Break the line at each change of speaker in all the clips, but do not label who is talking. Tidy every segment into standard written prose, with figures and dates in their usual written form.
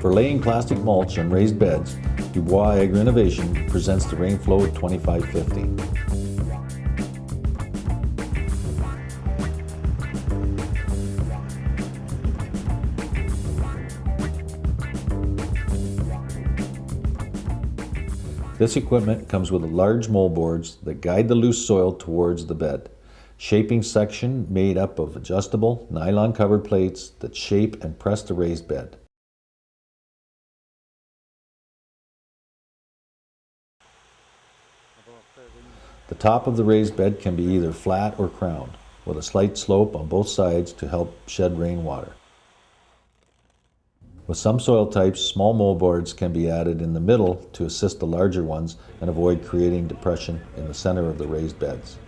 For laying plastic mulch on raised beds, Dubois Agrinovation presents the Rain-Flo 2550. This equipment comes with large moldboards that guide the loose soil towards the bed. Shaping section made up of adjustable nylon covered plates that shape and press the raised bed. The top of the raised bed can be either flat or crowned, with a slight slope on both sides to help shed rainwater. With some soil types, small moldboards can be added in the middle to assist the larger ones and avoid creating depression in the center of the raised beds.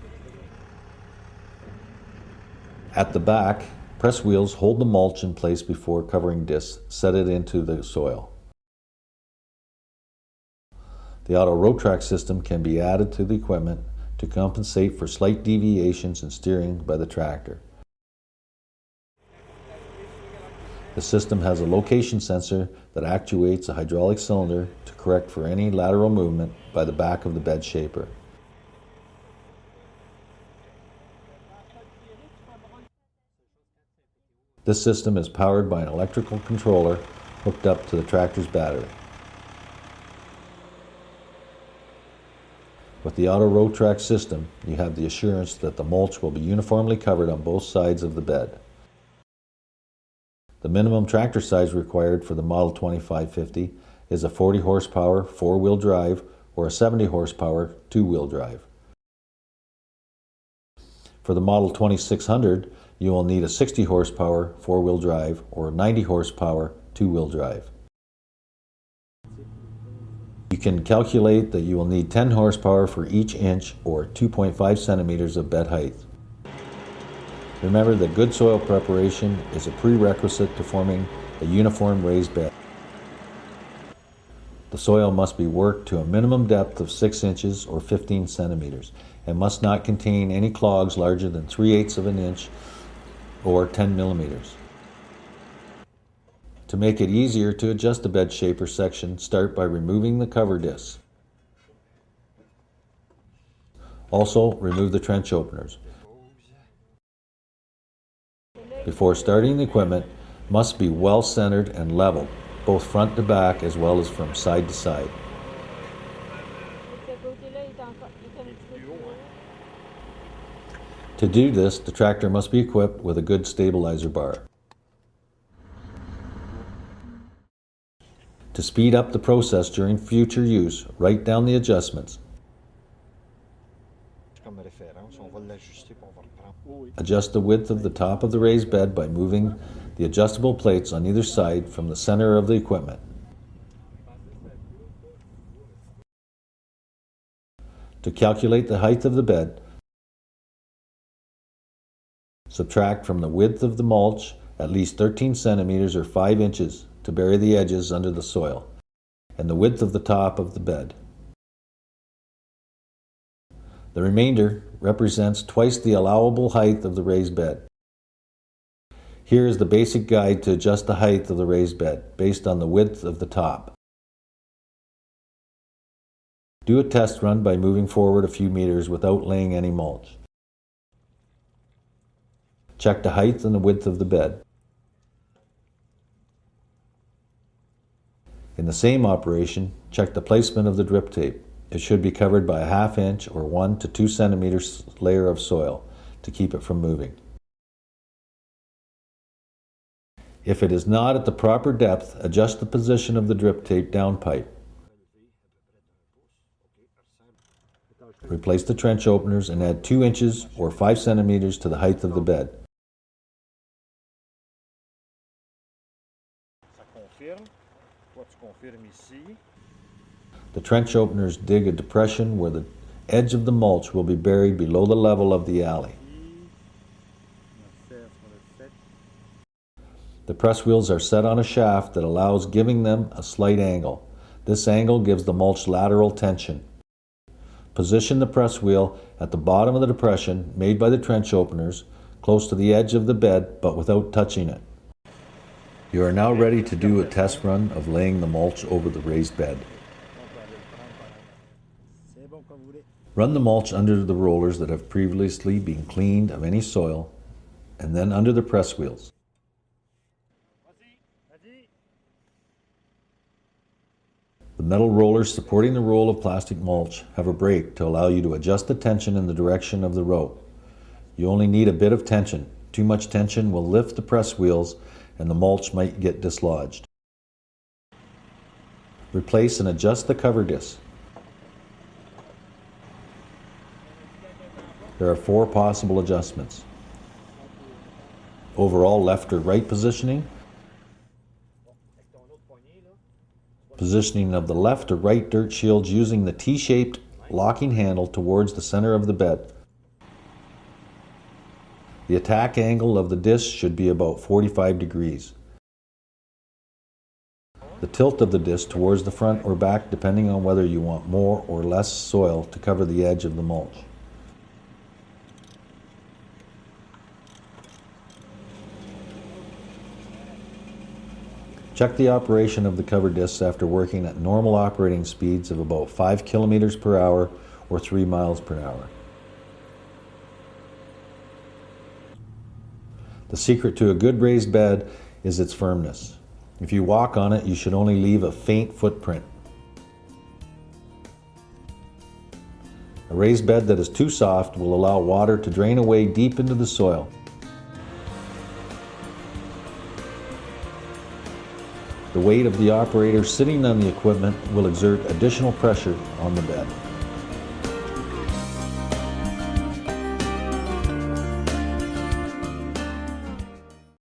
At the back, press wheels hold the mulch in place before covering discs set it into the soil. The auto row track system can be added to the equipment to compensate for slight deviations in steering by the tractor. The system has a location sensor that actuates a hydraulic cylinder to correct for any lateral movement by the back of the bed shaper. This system is powered by an electrical controller hooked up to the tractor's battery. With the auto row track system, you have the assurance that the mulch will be uniformly covered on both sides of the bed. The minimum tractor size required for the Model 2550 is a 40 horsepower four-wheel drive or a 70 horsepower two-wheel drive. For the Model 2600, you will need a 60 horsepower four-wheel drive or 90 horsepower two-wheel drive. You can calculate that you will need 10 horsepower for each inch or 2.5 centimeters of bed height. Remember that good soil preparation is a prerequisite to forming a uniform raised bed. The soil must be worked to a minimum depth of 6 inches or 15 centimeters and must not contain any clogs larger than 3/8 of an inch or 10 millimeters. To make it easier to adjust the bed shaper section, start by removing the cover discs. Also, remove the trench openers. Before starting the equipment, must be well centered and level, both front to back as well as from side to side. To do this, the tractor must be equipped with a good stabilizer bar. To speed up the process during future use, write down the adjustments. Adjust the width of the top of the raised bed by moving the adjustable plates on either side from the center of the equipment. To calculate the height of the bed, subtract from the width of the mulch at least 13 centimeters or 5 inches to bury the edges under the soil, and the width of the top of the bed. The remainder represents twice the allowable height of the raised bed. Here is the basic guide to adjust the height of the raised bed based on the width of the top. Do a test run by moving forward a few meters without laying any mulch. Check the height and the width of the bed. In the same operation, check the placement of the drip tape. It should be covered by a 1/2 inch or 1 to 2 centimeters layer of soil to keep it from moving. If it is not at the proper depth, adjust the position of the drip tape downpipe. Replace the trench openers and add 2 inches or 5 centimeters to the height of the bed. The trench openers dig a depression where the edge of the mulch will be buried below the level of the alley. The press wheels are set on a shaft that allows giving them a slight angle. This angle gives the mulch lateral tension. Position the press wheel at the bottom of the depression made by the trench openers, close to the edge of the bed but without touching it. You are now ready to do a test run of laying the mulch over the raised bed. Run the mulch under the rollers that have previously been cleaned of any soil, and then under the press wheels. The metal rollers supporting the roll of plastic mulch have a brake to allow you to adjust the tension in the direction of the row. You only need a bit of tension. Too much tension will lift the press wheels and the mulch might get dislodged. Replace and adjust the cover disc. There are 4 possible adjustments. Overall left or right positioning, positioning of the left or right dirt shields using the T-shaped locking handle towards the center of the bed. The attack angle of the disc should be about 45 degrees. The tilt of the disc towards the front or back depending on whether you want more or less soil to cover the edge of the mulch. Check the operation of the cover discs after working at normal operating speeds of about 5 kilometers per hour or 3 miles per hour. The secret to a good raised bed is its firmness. If you walk on it, you should only leave a faint footprint. A raised bed that is too soft will allow water to drain away deep into the soil. The weight of the operator sitting on the equipment will exert additional pressure on the bed.